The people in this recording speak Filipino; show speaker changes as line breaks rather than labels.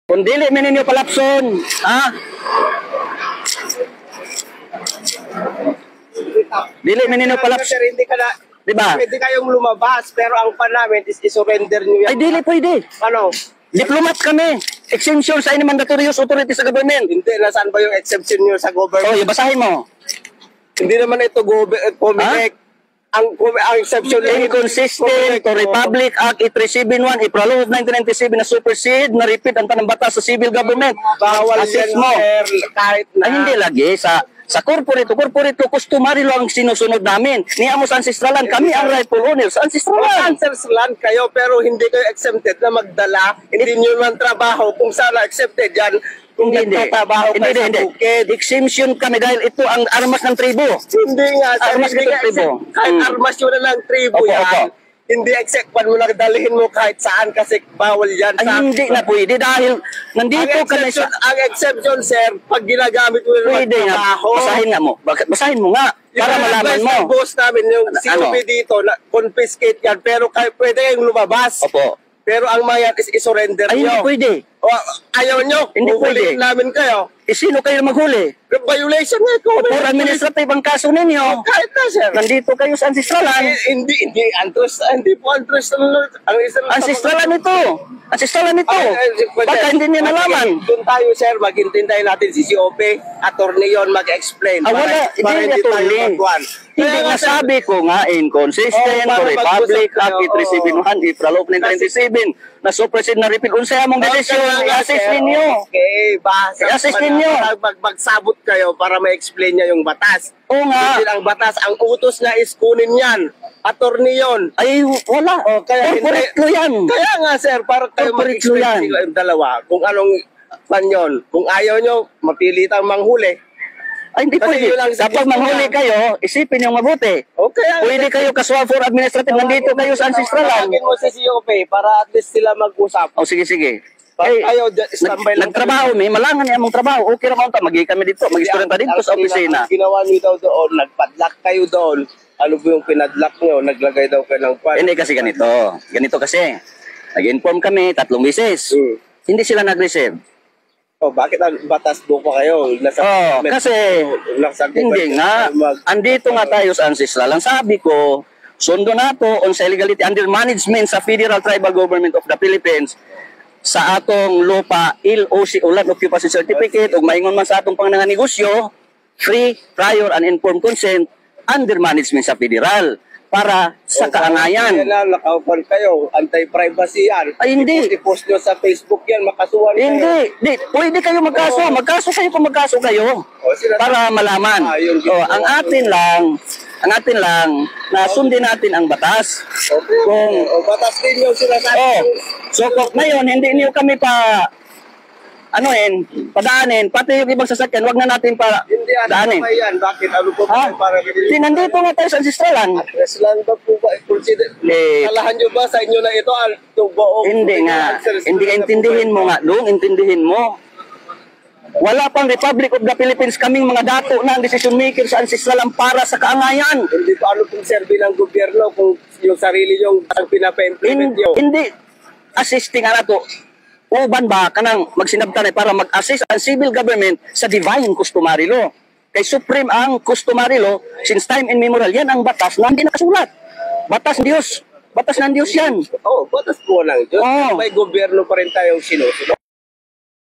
Kung dili man ninyo palapson, ha? Dili man ninyo palapson.
Sir, hindi ka na,
diba?
Pwede kayong lumabas, pero ang pan namin is isurrender nyo yan.
Ay, dili pwede.
Ano?
Diplomat kami. Exemption sa any mandatorious authority sa government.
Hindi, nasaan ba yung exception nyo sa government?
So, basahin mo.
Hindi naman ito COMELEC. Ang exception
Inconsistent to Republic Act 8371 April of 1997 na supersede na repeat ang tanang batas sa civil government.
Bawal
Assist
yan,
mo.
sir, kahit na.
Ay, hindi lagi. Sa corporate customary lang ang sinusunod namin. Niya mo sa ancestralan, kami ang rightful owner sa ancestralan.
Land kayo, pero hindi kayo exempted na magdala. Hindi nyo man trabaho. Kung sana accepted yan, kung nagtatrabaho kayo sa bukid.
Exemption kami dahil ito ang armas ng tribo.
Hindi nga, sir.
Armas
Hindi
ng
nga
tribo.
kahit armas yun na lang tribo
Opo,
yan.
opo.
Hindi accept mo na dalhin mo kahit saan kasi bawal yan.
Ay, hindi na pwede dahil nandito kami sa...
Ang exception, sir, pag ginagamit mo na
Pwede nga.
trabaho.
Basahin nga mo. Basahin mo nga. Para malaman mo.
Yung boss namin, yung COP dito, na confiscate yan, pero pwede kayong lumabas.
Opo.
Pero ang mga is isurrender
Ay, hindi
nyo.
pwede.
O, ayaw nyo,
Hindi
huhulihin
pwede.
namin kayo.
Sino kayo maghuli?
Violation nga ito.
For administrative ang kaso ninyo.
Kahit na, sir.
Nandito kayo sa ancestralan.
Hindi po antrust.
Ancestralan ito. Ancestralan ito. Baka hindi niya nalaman.
Doon tayo, sir, maghintintay natin si COP, attorney yon mag-explain.
Wala, hindi
tayo
attorney.
magkuhan.
Hindi nga sabi ko nga inconsistent to Republic Act 8371 April of 1997 na supersede na repeal. Unsay among desisyon, i-assist ninyo.
Okay,
I-assist ninyo.
Magsabot kayo para ma-explain niya yung batas.
Oo nga.
Hindi ang batas, ang utos niya is kunin yan. Attorney yon.
Ay, wala.
Kaya
Corporate law yan.
Kaya nga, sir, para kayo
Corporate law yan.
mag-explain yung dalawa kung anong pan yun. Kung ayaw nyo, mapilitang manghuli.
Ay, hindi
Kasi
pwede.
yun lang
Kapag
sige,
manghuli kayo, isipin yung mabuti.
Okay,
Pwede kayo kasuhan for administrative. Nandito kayo sa ancestralan.
Tawagin mo si COP para at least sila mag-usap.
O, sige, sige.
Ayaw, standby lang.
Nagtrabaho, may malangan niya mong trabaho. Okay naman ito. Magi kami dito. Mag-istorya pa dito sa opisina.
Ang ginawa nyo daw doon, nagpadlock kayo doon. Ano po yung pinadlock nyo? Naglagay daw kayo ng pan.
Hindi kasi ganito. Ganito kasi. Nag-inform kami 3 beses. Hindi sila nag-receive.
Oh, bakit ang batas buko kayo?
Kasi hindi nga. Andito nga tayo sa ancestral. Ang sabi ko, sundo na to on sa illegality under management sa Federal Tribal Government of the Philippines sa atong lupa, LOC, Land Occupancy Certificate, ug maingon man sa atong panganang negosyo, free, prior, and informed consent under management sa Federal para sa kaangayan.
Yan lang, nakaupan kayo, anti-privacy yan.
Ay, hindi.
I-post nyo sa Facebook yan, makasuhan kayo.
Hindi. Pwede kayo magkaso. Magkaso kayo kung magkaso kayo. Para malaman. Ang atin lang, na sundin natin ang batas.
Kung batas din yung sinasabi.
So, ngayon, hindi niyo kami padaanin, pati yung ibang sasakyan, wag na natin
Hindi,
daanin.
ano yan? Bakit? Ano po
Ha?
para
Nandito nga tayo sa ancestralan.
address lang ba po ba? Consider, kalahan nyo ba sa inyo na ito?
Hindi nga. Hindi ka intindihin mo nga, intindihin mo. Wala pang Republic of the Philippines kaming mga dato na ang decision maker sa ancestralan para sa kaangayan.
Hindi pa ano pong serbi ng gobyerno kung yung sarili yung pinapa-implement nyo.
Hindi. Assisting nga na to. Uban ba kanang magsinabtan para mag-assist ang civil government sa divine customary law. Kay supreme ang customary law since time immemorial. Yan ang batas na hindi nakasulat. Batas ng Diyos. Batas ng Diyos yan.
Batas po lang. Diyos, may gobyerno pa rin tayong sinusunod.